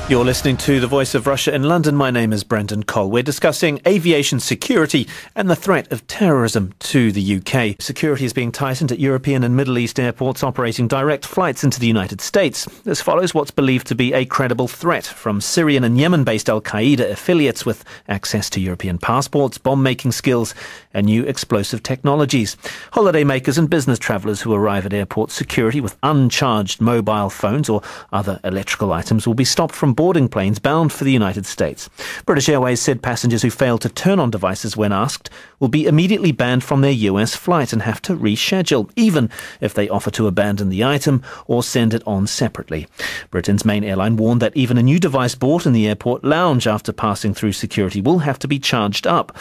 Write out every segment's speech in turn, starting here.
You're listening to The Voice of Russia in London. My name is Brendan Cole. We're discussing aviation security and the threat of terrorism to the UK. Security is being tightened at European and Middle East airports operating direct flights into the United States. This follows what's believed to be a credible threat from Syrian and Yemen-based Al-Qaeda affiliates with access to European passports, bomb-making skills and new explosive technologies. Holidaymakers and business travellers who arrive at airport security with uncharged mobile phones or other electrical items will be stopped from boarding planes bound for the United States. British Airways said passengers who fail to turn on devices when asked will be immediately banned from their US flight and have to reschedule, even if they offer to abandon the item or send it on separately. Britain's main airline warned that even a new device bought in the airport lounge after passing through security will have to be charged up.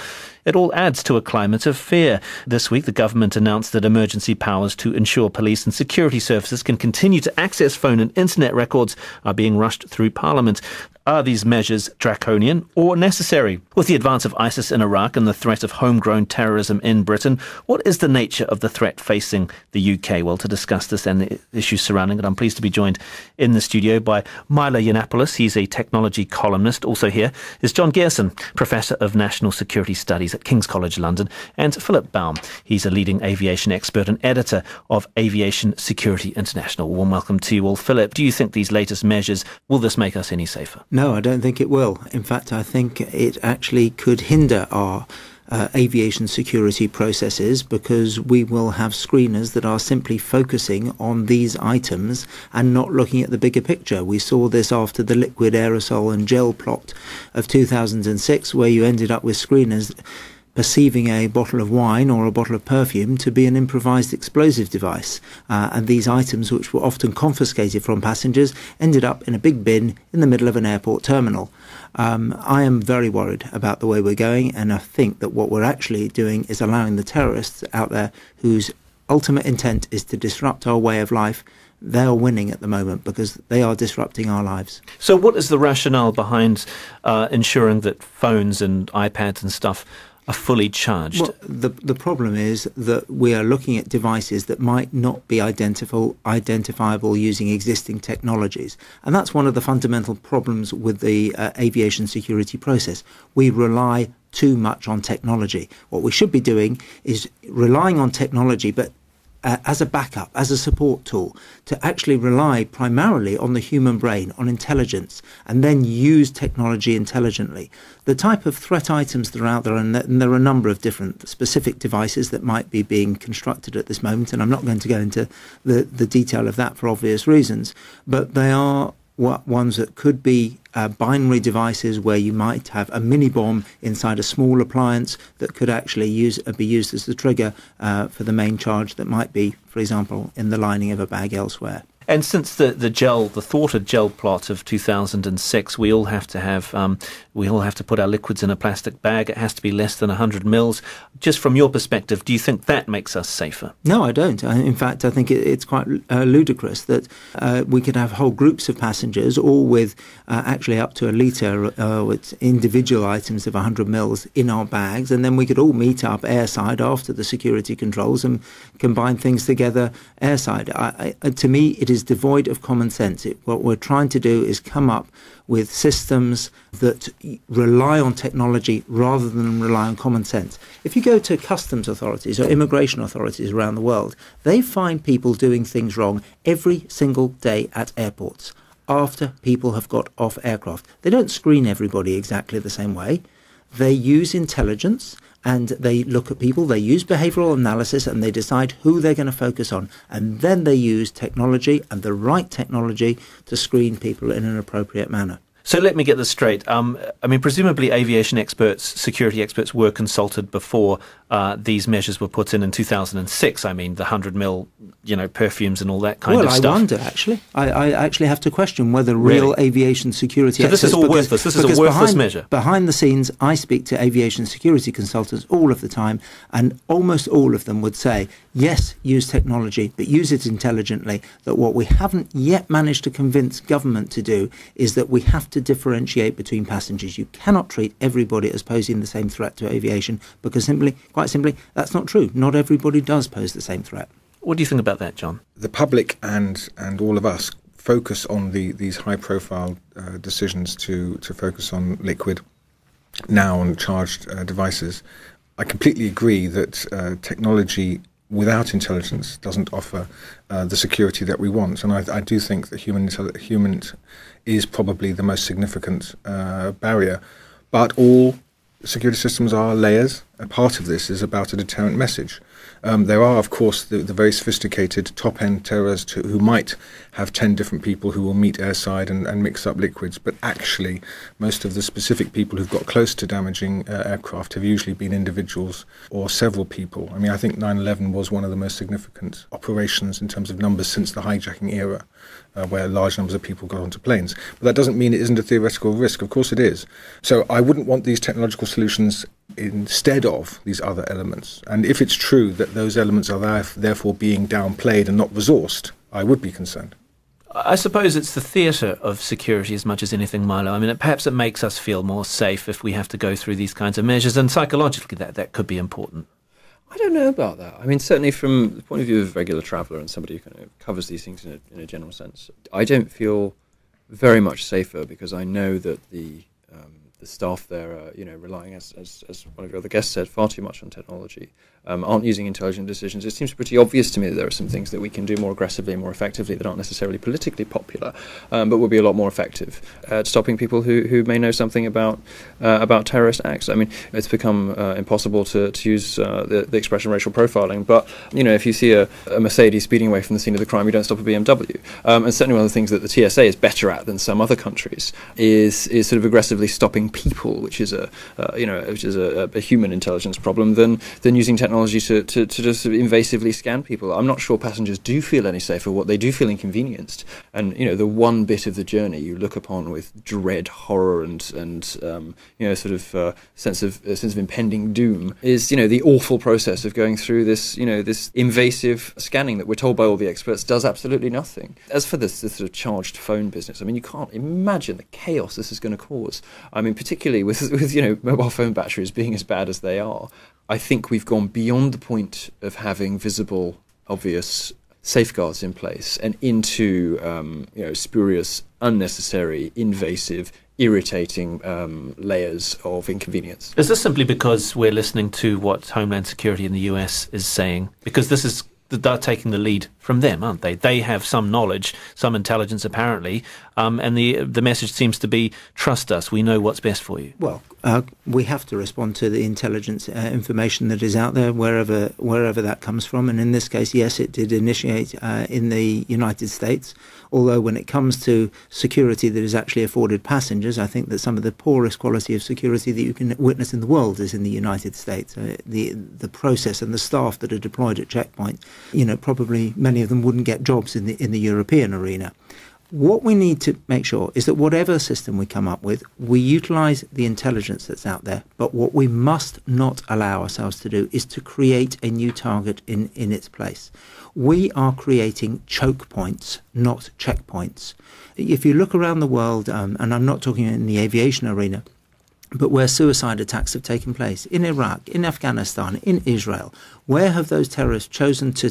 It all adds to a climate of fear. This week, the government announced that emergency powers to ensure police and security services can continue to access phone and internet records are being rushed through Parliament. Are these measures draconian or necessary? With the advance of ISIS in Iraq and the threat of homegrown terrorism in Britain, what is the nature of the threat facing the UK? Well, to discuss this and the issues surrounding it, I'm pleased to be joined in the studio by Milo Yiannopoulos. He's a technology columnist. Also here is John Gerson, Professor of National Security Studies at King's College London, and Philip Baum. He's a leading aviation expert and editor of Aviation Security International. Warm welcome to you all. Philip, do you think these latest measures, will this make us any safer? No, I don't think it will. In fact, I think it actually could hinder our aviation security processes, because we will have screeners that are simply focusing on these items and not looking at the bigger picture. We saw this after the liquid aerosol and gel plot of 2006, where you ended up with screeners perceiving a bottle of wine or a bottle of perfume to be an improvised explosive device. And these items, which were often confiscated from passengers, ended up in a big bin in the middle of an airport terminal. I am very worried about the way we're going, and I think that what we're actually doing is allowing the terrorists out there, whose ultimate intent is to disrupt our way of life. They are winning at the moment because they are disrupting our lives. So what is the rationale behind ensuring that phones and iPads and stuff are fully charged? Well, the problem is that we are looking at devices that might not be identifiable using existing technologies. And that's one of the fundamental problems with the aviation security process. We rely too much on technology. What we should be doing is relying on technology, but as a backup, as a support tool, to actually rely primarily on the human brain, on intelligence, and then use technology intelligently. The type of threat items that are out there, and there are a number of different specific devices that might be being constructed at this moment, and I'm not going to go into the detail of that for obvious reasons, but they are ones that could be binary devices where you might have a mini bomb inside a small appliance that could actually be used as the trigger for the main charge that might be, for example, in the lining of a bag elsewhere. And since the thwarted gel plot of 2006, we all have to put our liquids in a plastic bag. It has to be less than 100 mils. Just from your perspective, do you think that makes us safer? No, I don't. In fact, I think it's quite ludicrous that we could have whole groups of passengers, all with actually up to a litre with individual items of 100 mils in our bags, and then we could all meet up airside after the security controls and combine things together airside. To me, it is devoid of common sense. What we're trying to do is come up with systems that rely on technology rather than rely on common sense. If you go to customs authorities or immigration authorities around the world, they find people doing things wrong every single day at airports after people have got off aircraft. They don't screen everybody exactly the same way. They use intelligence, and they look at people, they use behavioural analysis, and they decide who they're going to focus on. And then they use technology, and the right technology, to screen people in an appropriate manner. So let me get this straight. Presumably aviation experts, security experts were consulted before these measures were put in 2006. The 100 mil, perfumes and all that kind of stuff. Well, I wonder, actually. I actually have to question whether real aviation security experts... So this is all worthless. This is a worthless measure. Behind the scenes, I speak to aviation security consultants all of the time, and almost all of them would say, yes, use technology, but use it intelligently. That what we haven't yet managed to convince government to do is that we have to differentiate between passengers. You cannot treat everybody as posing the same threat to aviation, because quite simply, that's not true. Not everybody does pose the same threat. What do you think about that, John? The public and all of us focus on these high-profile decisions to focus on liquid, now on charged devices, I completely agree that technology without intelligence doesn't offer the security that we want. And I do think that human is probably the most significant barrier. But all security systems are layers. A part of this is about a deterrent message. There are, of course, the very sophisticated top-end terrorists who might have 10 different people who will meet airside and mix up liquids, but actually most of the specific people who've got close to damaging aircraft have usually been individuals or several people. I mean, I think 9/11 was one of the most significant operations in terms of numbers since the hijacking era, where large numbers of people got onto planes. But that doesn't mean it isn't a theoretical risk. Of course it is. So I wouldn't want these technological solutions instead of these other elements. And if it's true that those elements are therefore being downplayed and not resourced, I would be concerned. I suppose it's the theatre of security as much as anything, Milo. I mean, perhaps it makes us feel more safe if we have to go through these kinds of measures, and psychologically that could be important. I don't know about that. I mean, certainly from the point of view of a regular traveller and somebody who kind of covers these things in a general sense, I don't feel very much safer because I know that the staff there are, relying, as one of your other guests said, far too much on technology, aren't using intelligent decisions. It seems pretty obvious to me that there are some things that we can do more aggressively and more effectively that aren't necessarily politically popular, but will be a lot more effective at stopping people who may know something about terrorist acts. I mean, it's become impossible to use the expression racial profiling, but if you see a Mercedes speeding away from the scene of the crime, you don't stop a BMW. And certainly one of the things that the TSA is better at than some other countries is sort of aggressively stopping people, which is a human intelligence problem, than using technology to just sort of invasively scan people. I'm not sure passengers do feel any safer. What they do feel inconvenienced, and the one bit of the journey you look upon with dread, horror, and sort of sense of impending doom is the awful process of going through this this invasive scanning that we're told by all the experts does absolutely nothing. As for this sort of charged phone business, I mean, you can't imagine the chaos this is going to cause. I mean, particularly with mobile phone batteries being as bad as they are, I think we've gone beyond the point of having visible, obvious safeguards in place and into spurious, unnecessary, invasive, irritating layers of inconvenience. Is this simply because we're listening to what Homeland Security in the US is saying? Because they're taking the lead from them, aren't they? They have some knowledge, some intelligence apparently, and the message seems to be, trust us, we know what's best for you. Well, we have to respond to the intelligence information that is out there, wherever that comes from. And in this case, yes, it did initiate in the United States. Although when it comes to security that is actually afforded passengers, I think that some of the poorest quality of security that you can witness in the world is in the United States. The process and the staff that are deployed at checkpoint, probably many of them wouldn't get jobs in the European arena. What we need to make sure is that whatever system we come up with, we utilise the intelligence that's out there. But what we must not allow ourselves to do is to create a new target in its place. We are creating choke points, not checkpoints. If you look around the world, and I'm not talking in the aviation arena, but where suicide attacks have taken place, in Iraq, in Afghanistan, in Israel, where have those terrorists chosen to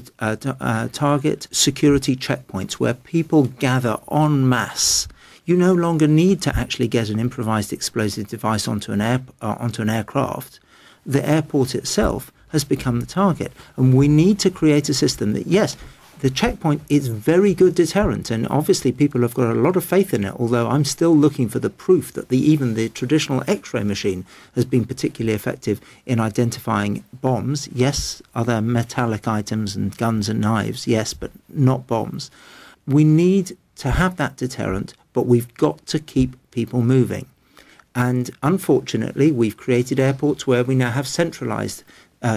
target security checkpoints where people gather en masse? You no longer need to actually get an improvised explosive device onto an aircraft. The airport itself has become the target. And we need to create a system that, yes, the checkpoint is very good deterrent, and obviously people have got a lot of faith in it, although I'm still looking for the proof that even the traditional X-ray machine has been particularly effective in identifying bombs. Yes, other metallic items and guns and knives, yes, but not bombs. We need to have that deterrent, but we've got to keep people moving. And unfortunately, we've created airports where we now have centralised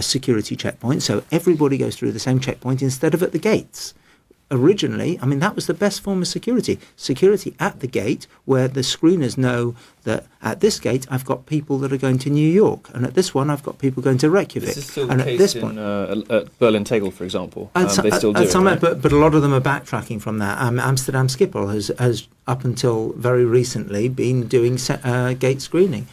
security checkpoints, so everybody goes through the same checkpoint instead of at the gates. Originally, I mean, that was the best form of security. Security at the gate, where the screeners know that at this gate I've got people that are going to New York, and at this one I've got people going to Reykjavik. This is still the case at Berlin-Tegel, for example. They still do it, right? But a lot of them are backtracking from that. Amsterdam Schiphol has up until very recently been doing gate screening.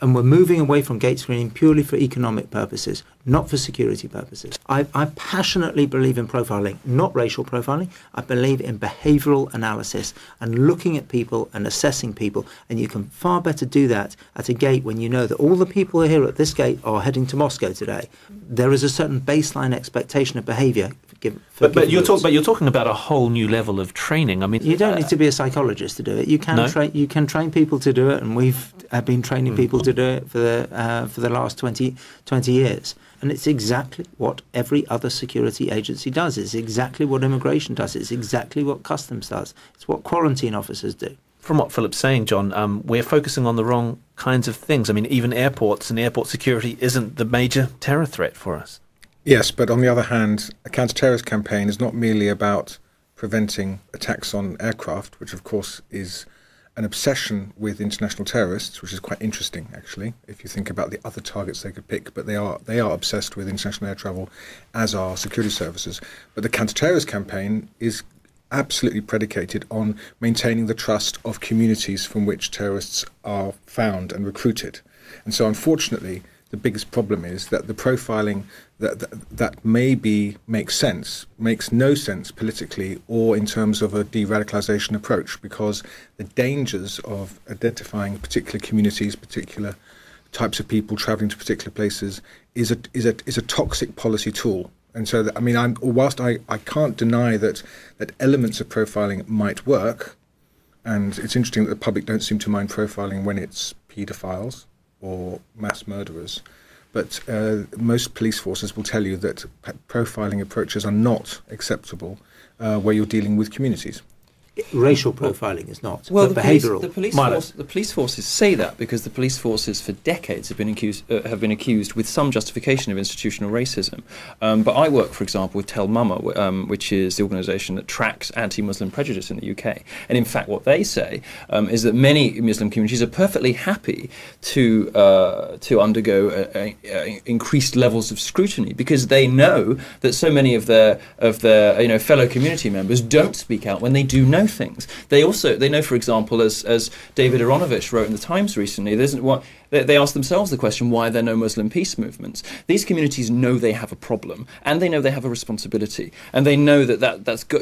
And we're moving away from gate screening purely for economic purposes, not for security purposes. I passionately believe in profiling, not racial profiling. I believe in behavioural analysis and looking at people and assessing people. And you can far better do that at a gate when you know that all the people here at this gate are heading to Moscow today. There is a certain baseline expectation of behaviour. But you're talking about a whole new level of training. I mean, you don't need to be a psychologist to do it. You can train people to do it, and we've been training people to do it for the last 20 years. And it's exactly what every other security agency does. It's exactly what immigration does. It's exactly what customs does. It's what quarantine officers do. From what Philip's saying, John, we're focusing on the wrong kinds of things. I mean, even airports and airport security isn't the major terror threat for us. Yes, but on the other hand, a counter-terrorism campaign is not merely about preventing attacks on aircraft, which of course is an obsession with international terrorists, which is quite interesting, actually, if you think about the other targets they could pick. But they are obsessed with international air travel, as are security services. But the counter-terrorism campaign is absolutely predicated on maintaining the trust of communities from which terrorists are found and recruited. And so, unfortunately, the biggest problem is that the profiling that maybe makes no sense politically or in terms of a de-radicalization approach, because the dangers of identifying particular communities, particular types of people traveling to particular places is a toxic policy tool. And so, whilst I can't deny that elements of profiling might work, and it's interesting that the public don't seem to mind profiling when it's paedophiles or mass murderers, but most police forces will tell you that profiling approaches are not acceptable where you're dealing with communities. Racial profiling is not, well, but behavioural. The police forces say that because the police forces for decades have been accused with some justification of institutional racism. But I work, for example, with Tell Mama, which is the organisation that tracks anti-Muslim prejudice in the UK. And in fact, what they say is that many Muslim communities are perfectly happy to undergo increased levels of scrutiny because they know that so many of their fellow community members don't speak out when they do know things. They know, for example, as David Aronovich wrote in the Times recently, they asked themselves the question, why are there no Muslim peace movements? These communities know they have a problem, and they know they have a responsibility, and they know that's got,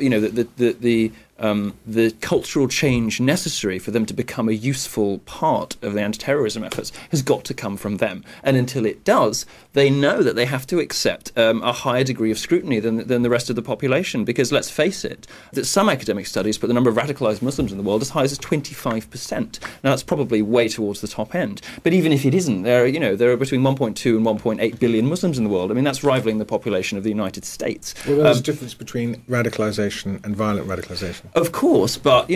the cultural change necessary for them to become a useful part of the anti-terrorism efforts has got to come from them. And until it does, they know that they have to accept a higher degree of scrutiny than the rest of the population. Because let's face it, that some academic studies put the number of radicalised Muslims in the world as high as 25%. Now that's probably way towards the top end. But even if it isn't, there are between 1.2 and 1.8 billion Muslims in the world. I mean, that's rivaling the population of the United States. Well, there's a difference between radicalisation and violent radicalisation. Of course, but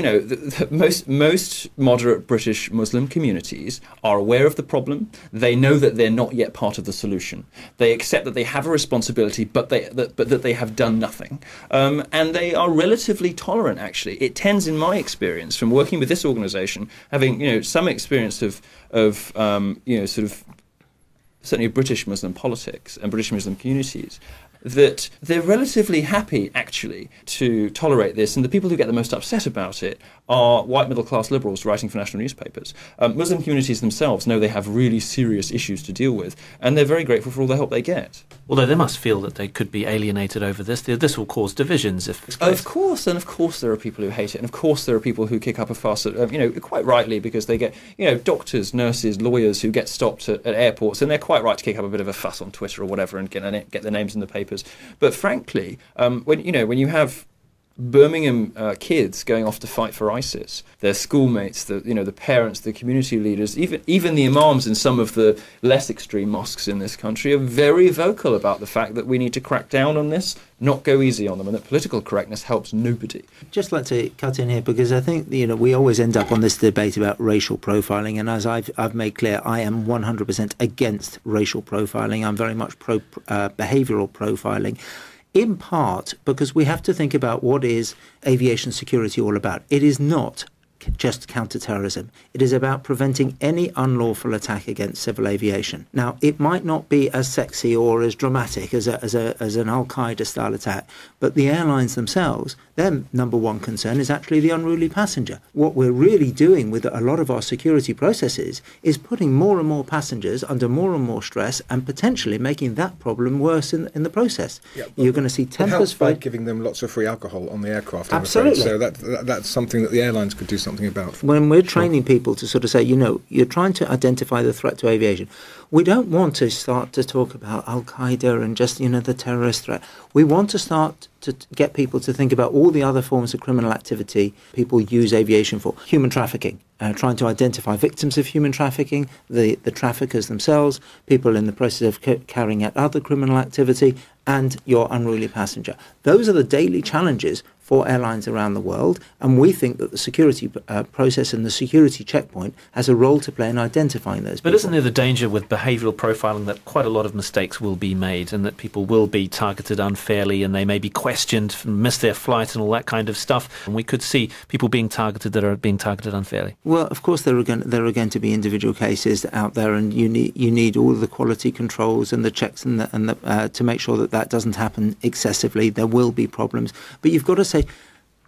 most moderate British Muslim communities are aware of the problem. They know that they're not yet part of the solution. They accept that they have a responsibility, but that they have done nothing, and they are relatively tolerant. Actually, it tends, in my experience, from working with this organisation, having some experience of certainly British Muslim politics and British Muslim communities, that they're relatively happy, actually, to tolerate this. And the people who get the most upset about it are white middle-class liberals writing for national newspapers. Muslim communities themselves know they have really serious issues to deal with, and they're very grateful for all the help they get. Although they must feel that they could be alienated over this. This will cause divisions. Of course there are people who hate it, and of course there are people who kick up a fuss, quite rightly, because they get, doctors, nurses, lawyers who get stopped at airports, and they're quite right to kick up a bit of a fuss on Twitter or whatever and get their names in the papers. But frankly, when you have Birmingham kids going off to fight for ISIS, their schoolmates, the parents, the community leaders, even the imams in some of the less extreme mosques in this country are very vocal about the fact that we need to crack down on this, not go easy on them, and that political correctness helps nobody. Just like to cut in here, because I think we always end up on this debate about racial profiling, and as I've made clear, I am 100% against racial profiling. I'm very much pro behavioural profiling. In part because we have to think about what is aviation security all about. It is not just counter-terrorism. It is about preventing any unlawful attack against civil aviation. Now, it might not be as sexy or as dramatic as an Al-Qaeda style attack, but the airlines themselves, their number one concern is actually the unruly passenger. What we're really doing with a lot of our security processes is putting more and more passengers under more and more stress and potentially making that problem worse in the process. Yeah, you're going to see tempers by giving them lots of free alcohol on the aircraft. Absolutely. So that's something that the airlines could do something about. When we're training people to sort of say, you're trying to identify the threat to aviation, we don't want to start to talk about Al-Qaeda and just, the terrorist threat. We want to start to get people to think about all the other forms of criminal activity people use aviation for. Human trafficking, trying to identify victims of human trafficking, the traffickers themselves, people in the process of carrying out other criminal activity, and your unruly passenger. Those are the daily challenges for airlines around the world, and we think that the security process and the security checkpoint has a role to play in identifying those people. But isn't there the danger with behavioural profiling that quite a lot of mistakes will be made and that people will be targeted unfairly and they may be questioned, miss their flight and all that kind of stuff, and we could see people being targeted that are being targeted unfairly? Well, of course there are going to be individual cases out there, and you need all of the quality controls and the checks and to make sure that doesn't happen excessively. There will be problems, but you've got to say,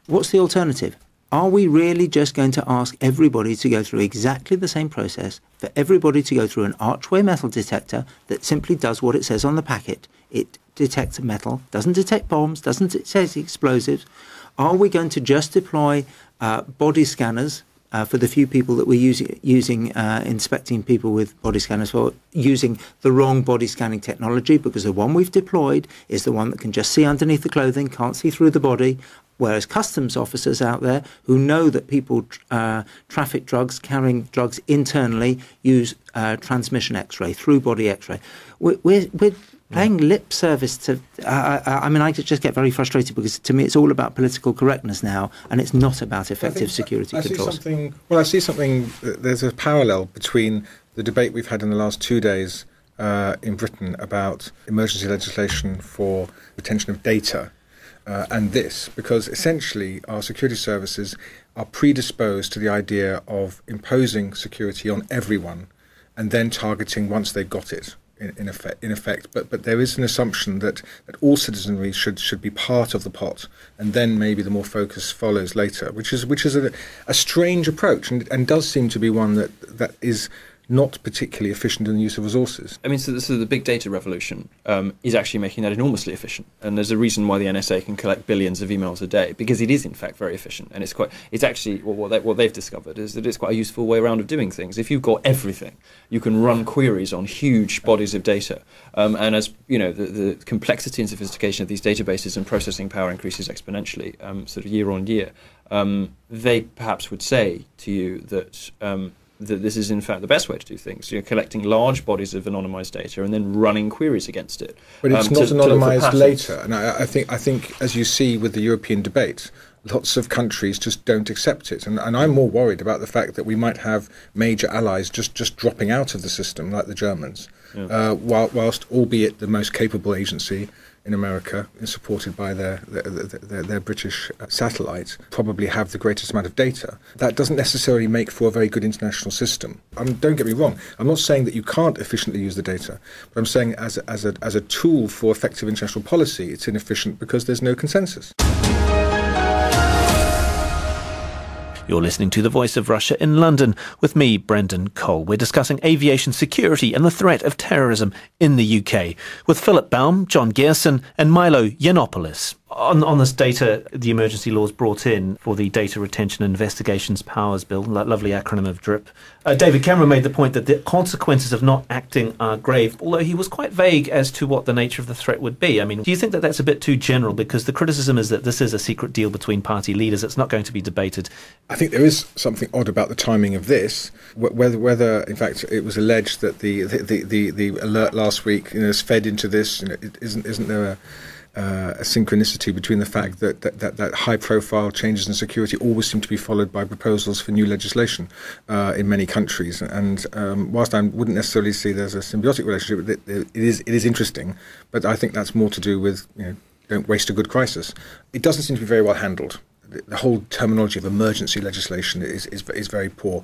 what's the alternative? Are we really just going to ask everybody to go through exactly the same process, for everybody to go through an archway metal detector that simply does what it says on the packet? It detects metal, doesn't detect bombs, doesn't detect explosives. Are we going to just deploy body scanners for the few people that we're using inspecting people with body scanners, for using the wrong body scanning technology, because the one we've deployed is the one that can just see underneath the clothing, can't see through the body, whereas customs officers out there who know that people traffic drugs, carrying drugs internally, use transmission X-ray, through-body X-ray. We're paying lip service to... I just get very frustrated because to me it's all about political correctness now, and it's not about effective security controls. I see something... There's a parallel between the debate we've had in the last 2 days in Britain about emergency legislation for retention of data and this, because essentially our security services are predisposed to the idea of imposing security on everyone and then targeting once they've got it. In effect, but there is an assumption that all citizenry should be part of the pot, and then maybe the more focus follows later, which is a strange approach, and does seem to be one that is not particularly efficient in the use of resources. I mean, so the big data revolution is actually making that enormously efficient, and there's a reason why the NSA can collect billions of emails a day, because it is in fact very efficient, and it's actually what they've discovered is that it's quite a useful way around of doing things. If you've got everything, you can run queries on huge bodies of data, and as you know, the complexity and sophistication of these databases and processing power increases exponentially, sort of year on year. They perhaps would say to you that this is in fact the best way to do things. You're collecting large bodies of anonymized data and then running queries against it. But it's not anonymized later, and I think as you see with the European debate, lots of countries just don't accept it, and I'm more worried about the fact that we might have major allies just dropping out of the system, like the Germans, whilst albeit the most capable agency in America, supported by their British satellites, probably have the greatest amount of data. That doesn't necessarily make for a very good international system. Don't get me wrong. I'm not saying that you can't efficiently use the data, but I'm saying as a tool for effective international policy, it's inefficient because there's no consensus. You're listening to The Voice of Russia in London with me, Brendan Cole. We're discussing aviation security and the threat of terrorism in the UK with Philip Baum, John Gerson and Milo Yiannopoulos. On this data, the emergency laws brought in for the Data Retention and Investigations Powers Bill, that lovely acronym of DRIP. David Cameron made the point that the consequences of not acting are grave, although he was quite vague as to what the nature of the threat would be. I mean, do you think that that's a bit too general? Because the criticism is that this is a secret deal between party leaders. It's not going to be debated. I think there is something odd about the timing of this. Whether in fact, it was alleged that the alert last week has fed into this. Isn't there a synchronicity between the fact that high-profile changes in security always seem to be followed by proposals for new legislation in many countries. And whilst I wouldn't necessarily see there's a symbiotic relationship, it is interesting. But I think that's more to do with don't waste a good crisis. It doesn't seem to be very well handled. the whole terminology of emergency legislation is very poor.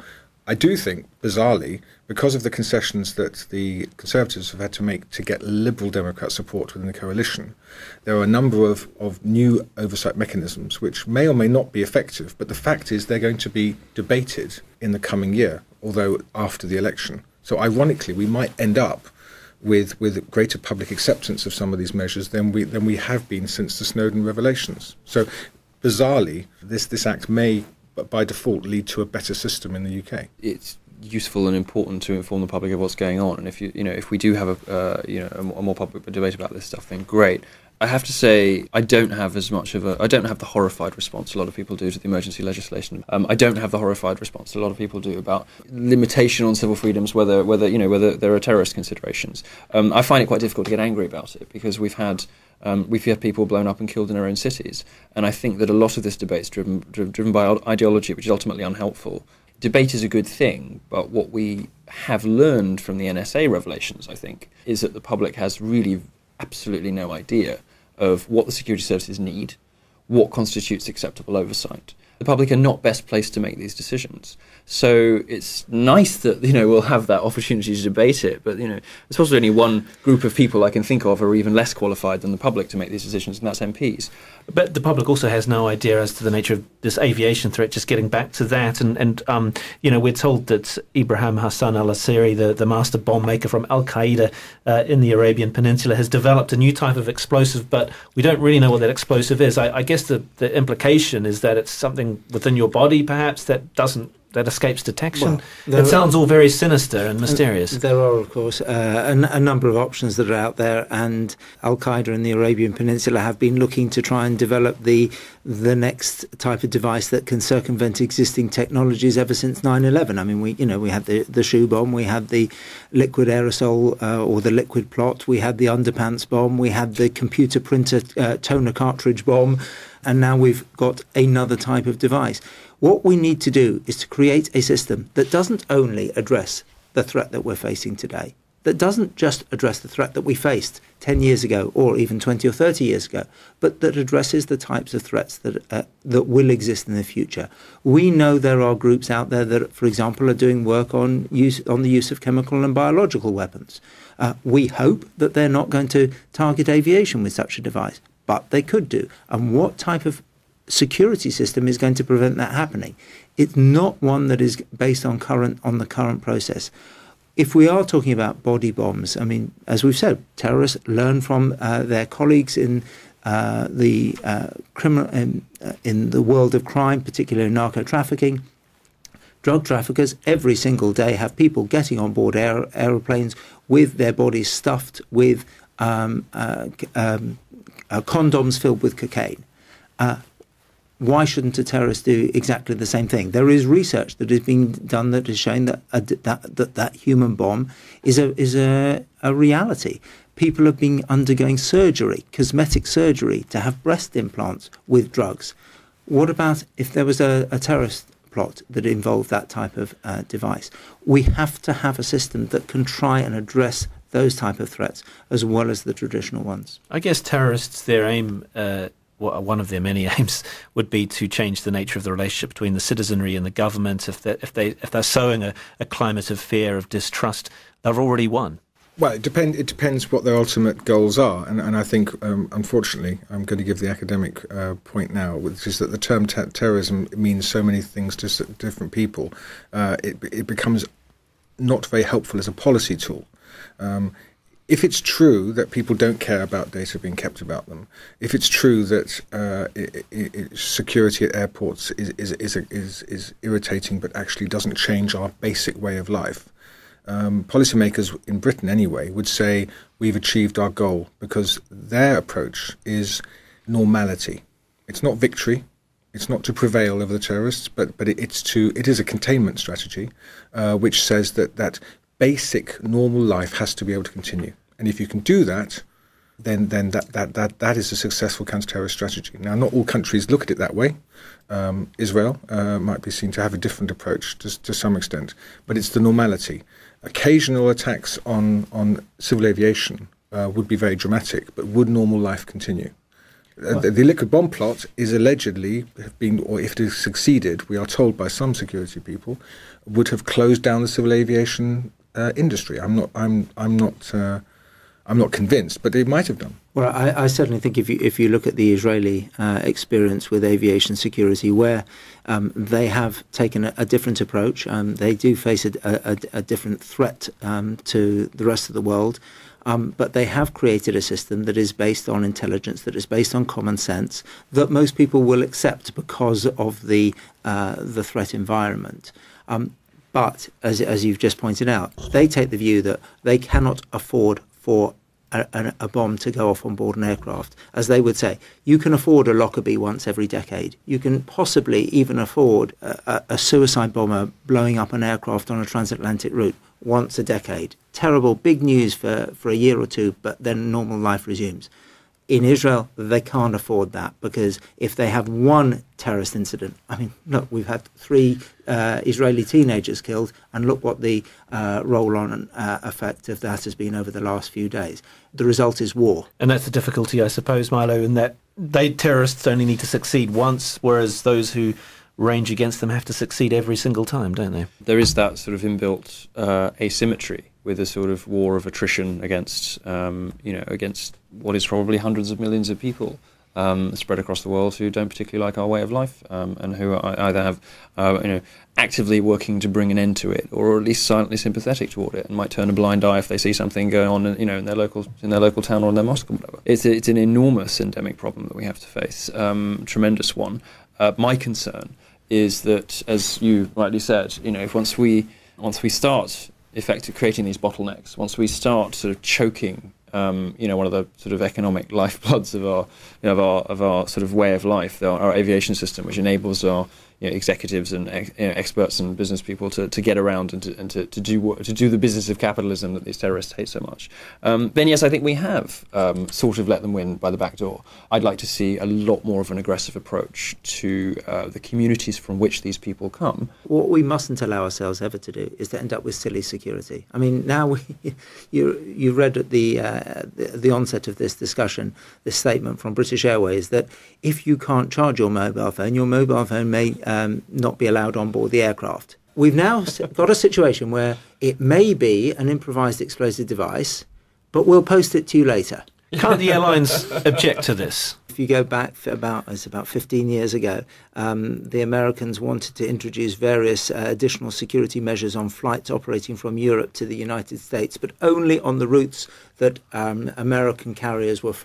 I do think, bizarrely, because of the concessions that the Conservatives have had to make to get Liberal Democrat support within the coalition, there are a number of new oversight mechanisms which may or may not be effective, but the fact is they're going to be debated in the coming year, although after the election. So ironically, we might end up with greater public acceptance of some of these measures than we have been since the Snowden revelations. So bizarrely, this act may, but by default, lead to a better system in the UK. It's useful and important to inform the public of what's going on, and if we do have a more public debate about this stuff, then great. I have to say, I don't have the horrified response a lot of people do to the emergency legislation. I don't have the horrified response a lot of people do about limitation on civil freedoms, whether there are terrorist considerations. I find it quite difficult to get angry about it because we've had people blown up and killed in our own cities, and I think that a lot of this debate is driven by ideology, which is ultimately unhelpful. Debate is a good thing, but what we have learned from the NSA revelations, I think, is that the public has really absolutely no idea of what the security services need, what constitutes acceptable oversight. The public are not best placed to make these decisions. So it's nice that, we'll have that opportunity to debate it, but, there's possibly only one group of people I can think of who are even less qualified than the public to make these decisions, and that's MPs. But the public also has no idea as to the nature of this aviation threat, just getting back to that. And we're told that Ibrahim Hassan al-Assiri, the master bomb maker from Al-Qaeda in the Arabian Peninsula, has developed a new type of explosive, but we don't really know what that explosive is. I guess the implication is that it's something within your body, perhaps, that escapes detection. Well, it sounds all very sinister and mysterious. There are, of course, a number of options that are out there, and Al-Qaeda in the Arabian Peninsula have been looking to try and develop the next type of device that can circumvent existing technologies ever since 9/11. I mean, we had the shoe bomb, we had the liquid aerosol or the liquid plot, we had the underpants bomb, we had the computer printer toner cartridge bomb, and now we've got another type of device. What we need to do is to create a system that doesn't only address the threat that we're facing today, that doesn't just address the threat that we faced 10 years ago or even 20 or 30 years ago, but that addresses the types of threats that will exist in the future. We know there are groups out there that, for example, are doing work on the use of chemical and biological weapons. We hope that they're not going to target aviation with such a device, but they could do. And what type of security system is going to prevent that happening? It's not one that is based on the current process. If we are talking about body bombs, I mean, as we've said, terrorists learn from their colleagues in the world of crime, particularly narco trafficking. Drug traffickers every single day have people getting on board aeroplanes with their bodies stuffed with condoms filled with cocaine. Why shouldn't a terrorist do exactly the same thing? There is research that is being done that is showing that human bomb is a reality. People have been undergoing surgery, cosmetic surgery, to have breast implants with drugs. What about if there was a terrorist plot that involved that type of device? We have to have a system that can try and address those type of threats as well as the traditional ones. I guess terrorists, their aim, one of their many aims, would be to change the nature of the relationship between the citizenry and the government. If they're sowing a climate of fear, of distrust, they've already won. Well, it depends what their ultimate goals are, and I think, unfortunately, I'm going to give the academic point now, which is that the term terrorism means so many things to different people. It becomes not very helpful as a policy tool. If it's true that people don't care about data being kept about them, if it's true that security at airports is irritating but actually doesn't change our basic way of life, policymakers in Britain anyway would say we've achieved our goal, because their approach is normality. It's not victory. It's not to prevail over the terrorists, but it is a containment strategy, which says that basic normal life has to be able to continue. And if you can do that, then that is a successful counter-terrorist strategy. Now, not all countries look at it that way. Israel might be seen to have a different approach to some extent, but it's the normality. Occasional attacks on civil aviation would be very dramatic, but would normal life continue? The liquid bomb plot is allegedly been, or if it has succeeded, we are told by some security people, would have closed down the civil aviation industry. I'm not convinced, but it might have done. Well, I certainly think if you look at the Israeli experience with aviation security, where they have taken a different approach, they do face a different threat to the rest of the world. But they have created a system that is based on intelligence, that is based on common sense, that most people will accept because of the threat environment. But as you've just pointed out, they take the view that they cannot afford for a bomb to go off on board an aircraft. As they would say, you can afford a Lockerbie once every decade. You can possibly even afford a suicide bomber blowing up an aircraft on a transatlantic route once a decade. Terrible, big news for a year or two, but then normal life resumes. In Israel, they can't afford that, because if they have one terrorist incident, I mean, look, we've had 3 Israeli teenagers killed, and look what the roll-on effect of that has been over the last few days. The result is war. And that's the difficulty, I suppose, Milo, in that terrorists only need to succeed once, whereas those who range against them have to succeed every single time, don't they? There is that sort of inbuilt asymmetry with a sort of war of attrition against, against what is probably hundreds of millions of people spread across the world who don't particularly like our way of life, and who either have, actively working to bring an end to it, or at least silently sympathetic toward it, and might turn a blind eye if they see something going on, in their local town or in their mosque or whatever. It's an enormous endemic problem that we have to face, tremendous one. My concern is that, as you rightly said, if once we start effectively creating these bottlenecks, once we start sort of choking, one of the sort of economic lifebloods of our sort of way of life, our aviation system, which enables our executives and experts and business people to get around and to do the business of capitalism that these terrorists hate so much. Then yes, I think we have sort of let them win by the back door. I'd like to see a lot more of an aggressive approach to the communities from which these people come. What we mustn't allow ourselves ever to do is to end up with silly security. I mean, now you read at the onset of this discussion this statement from British Airways that if you can't charge your mobile phone may not be allowed on board the aircraft. We've now got a situation where it may be an improvised explosive device, but we'll post it to you later. Can't the airlines object to this? If you go back about 15 years ago, the Americans wanted to introduce various additional security measures on flights operating from Europe to the United States, but only on the routes that American carriers were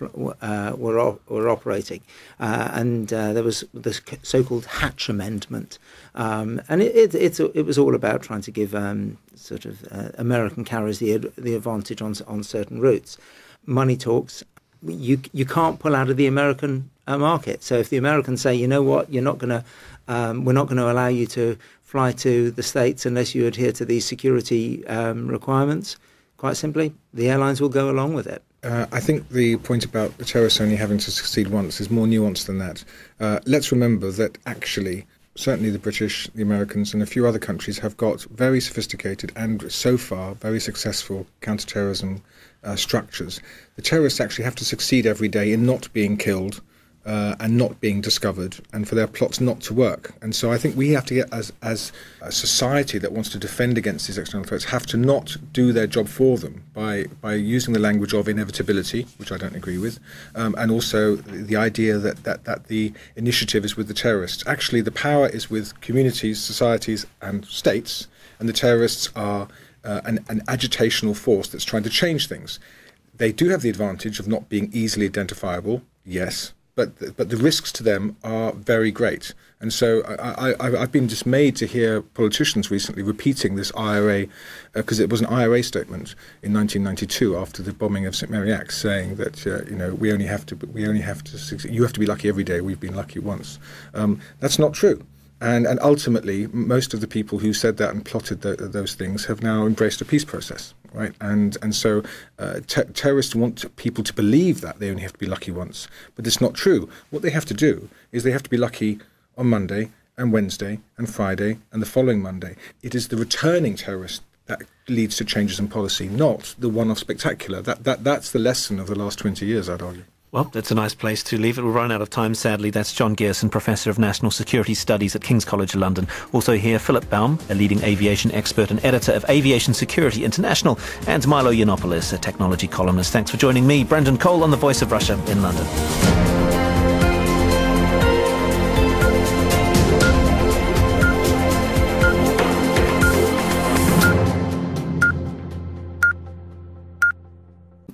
operating. And there was this so-called Hatch Amendment. And it was all about trying to give American carriers the advantage on certain routes. Money talks. You can't pull out of the American market. So if the Americans say, you know what, we're not going to allow you to fly to the States unless you adhere to these security requirements, quite simply, the airlines will go along with it. I think the point about the terrorists only having to succeed once is more nuanced than that. Let's remember that actually, certainly the British, the Americans, and a few other countries have got very sophisticated and so far very successful counter-terrorism structures. The terrorists actually have to succeed every day in not being killed and not being discovered, and for their plots not to work. And so I think we have to get, as a society that wants to defend against these external threats, have to not do their job for them by using the language of inevitability, which I don't agree with, and also the idea that the initiative is with the terrorists. Actually, the power is with communities, societies, and states, and the terrorists are an agitational force that's trying to change things. They do have the advantage of not being easily identifiable, yes, but the risks to them are very great. And so I've been dismayed to hear politicians recently repeating this IRA, because it was an IRA statement in 1992 after the bombing of St. Mary Axe, saying that we only have to succeed. You have to be lucky every day. We've been lucky once. That's not true. And ultimately, most of the people who said that and plotted those things have now embraced a peace process, right? And so terrorists want people to believe that they only have to be lucky once, but it's not true. What they have to do is they have to be lucky on Monday and Wednesday and Friday and the following Monday. It is the returning terrorist that leads to changes in policy, not the one-off spectacular. That's the lesson of the last 20 years, I'd argue. Well, that's a nice place to leave it. We'll run out of time, sadly. That's John Gearson, Professor of National Security Studies at King's College London. Also here, Philip Baum, a leading aviation expert and editor of Aviation Security International, and Milo Yiannopoulos, a technology columnist. Thanks for joining me, Brendan Cole, on The Voice of Russia in London.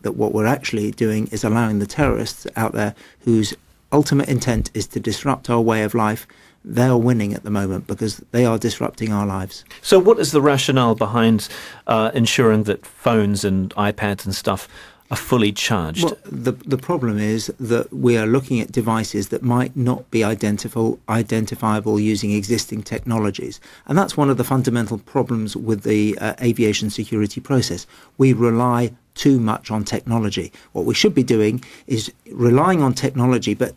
That what we're actually doing is allowing the terrorists out there whose ultimate intent is to disrupt our way of life. They are winning at the moment because they are disrupting our lives. So what is the rationale behind ensuring that phones and iPads and stuff are fully charged? Well, the problem is that we are looking at devices that might not be identifiable using existing technologies. And that's one of the fundamental problems with the aviation security process. We rely too much on technology. What we should be doing is relying on technology, but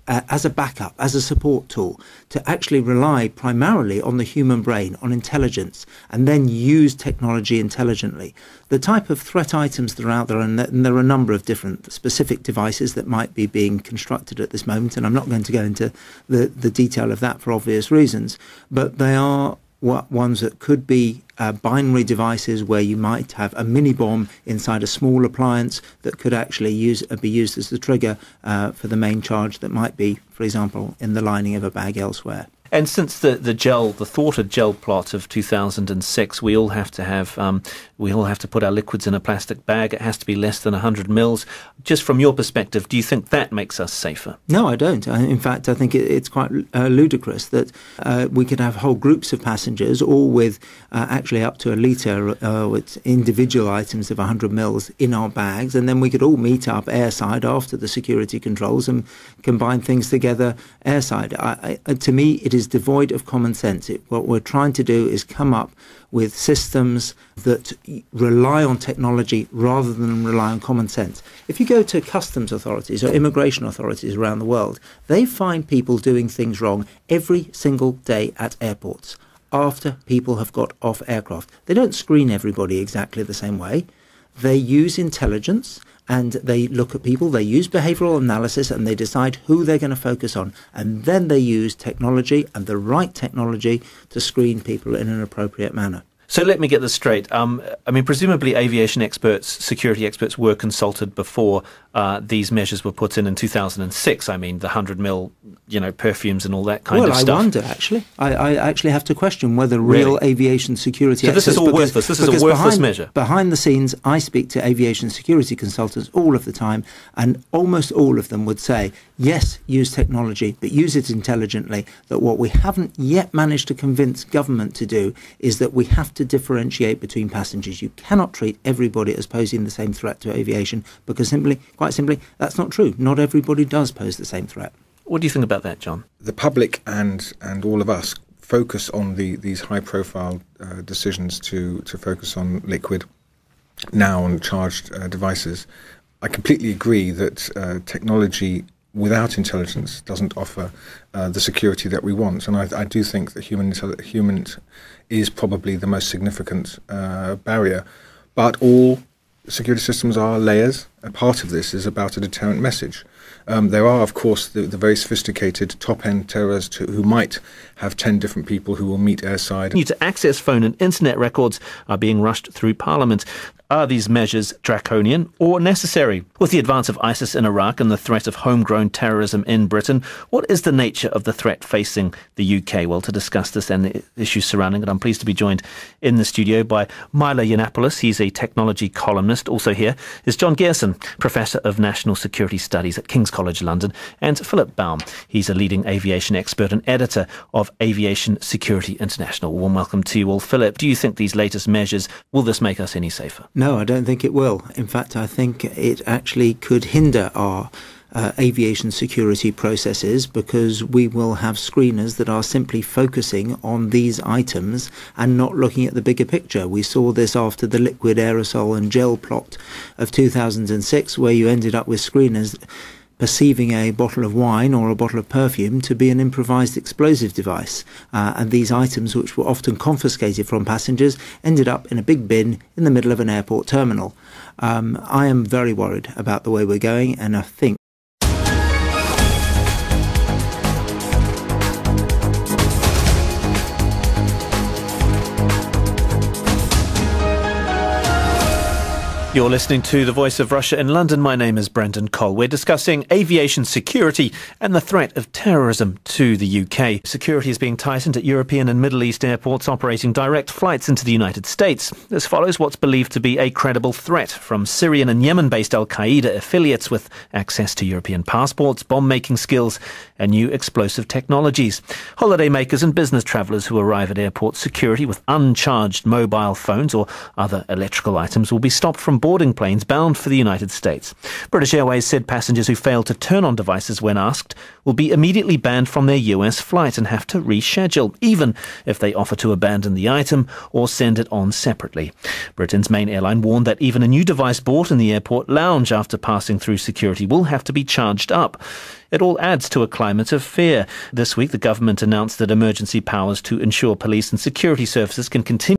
as a backup, as a support tool, to actually rely primarily on the human brain, on intelligence, and then use technology intelligently. The type of threat items that are out there, and there are a number of different specific devices that might be being constructed at this moment, and I'm not going to go into the detail of that for obvious reasons, but they are ones that could be binary devices where you might have a mini bomb inside a small appliance that could actually be used as the trigger for the main charge that might be, for example, in the lining of a bag elsewhere. And since the thwarted gel plot of 2006, we all have to put our liquids in a plastic bag. It has to be less than 100 mils. Just from your perspective, do you think that makes us safer? No, I don't. In fact, I think it's quite ludicrous that we could have whole groups of passengers, all with actually up to a litre with individual items of 100 mils in our bags, and then we could all meet up airside after the security controls and combine things together airside. To me, it is devoid of common sense. What we're trying to do is come up with systems that rely on technology rather than rely on common sense. If you go to customs authorities or immigration authorities around the world, they find people doing things wrong every single day at airports after people have got off aircraft. They don't screen everybody exactly the same way. They use intelligence and they look at people, they use behavioural analysis and they decide who they're going to focus on. And then they use technology and the right technology to screen people in an appropriate manner. So let me get this straight. Presumably aviation experts, security experts were consulted before these measures were put in 2006. The 100 mil, perfumes and all that kind of stuff. Well, I wonder, actually. I actually have to question whether real aviation security experts... So this is all worthless. This is a worthless measure. Behind the scenes, I speak to aviation security consultants all of the time, and almost all of them would say, yes, use technology, but use it intelligently. That what we haven't yet managed to convince government to do is that we have to differentiate between passengers. You cannot treat everybody as posing the same threat to aviation because quite simply, that's not true. Not everybody does pose the same threat. What do you think about that, John? The public and all of us focus on these high-profile decisions to focus on liquid, now on charged devices. I completely agree that technology without intelligence doesn't offer the security that we want, and I do think that human is probably the most significant barrier. But all security systems are layers. A part of this is about a deterrent message. There are, of course, the very sophisticated top-end terrorists who might have 10 different people who will meet airside. Need to access phone and internet records are being rushed through Parliament. Are these measures draconian or necessary? With the advance of ISIS in Iraq and the threat of homegrown terrorism in Britain, what is the nature of the threat facing the UK? Well, to discuss this and the issues surrounding it, I'm pleased to be joined in the studio by Milo Yiannopoulos. He's a technology columnist. Also here is John Gearson, Professor of National Security Studies at King's College London, and Philip Baum. He's a leading aviation expert and editor of Aviation Security International. Warm welcome to you all. Philip, do you think these latest measures, will this make us any safer? No, I don't think it will. In fact, I think it actually could hinder our aviation security processes because we will have screeners that are simply focusing on these items and not looking at the bigger picture. We saw this after the liquid aerosol and gel plot of 2006, where you ended up with screeners perceiving a bottle of wine or a bottle of perfume to be an improvised explosive device. And these items, which were often confiscated from passengers, ended up in a big bin in the middle of an airport terminal. I am very worried about the way we're going, and I think You're listening to The Voice of Russia in London. My name is Brendan Cole. We're discussing aviation security and the threat of terrorism to the UK. Security is being tightened at European and Middle East airports operating direct flights into the United States. This follows what's believed to be a credible threat from Syrian and Yemen-based al-Qaeda affiliates with access to European passports, bomb-making skills and new explosive technologies. Holidaymakers and business travellers who arrive at airport security with uncharged mobile phones or other electrical items will be stopped from boarding planes bound for the United States. British Airways said passengers who fail to turn on devices when asked will be immediately banned from their US flight and have to reschedule, even if they offer to abandon the item or send it on separately. Britain's main airline warned that even a new device bought in the airport lounge after passing through security will have to be charged up. It all adds to a climate of fear. This week, the government announced that emergency powers to ensure police and security services can continue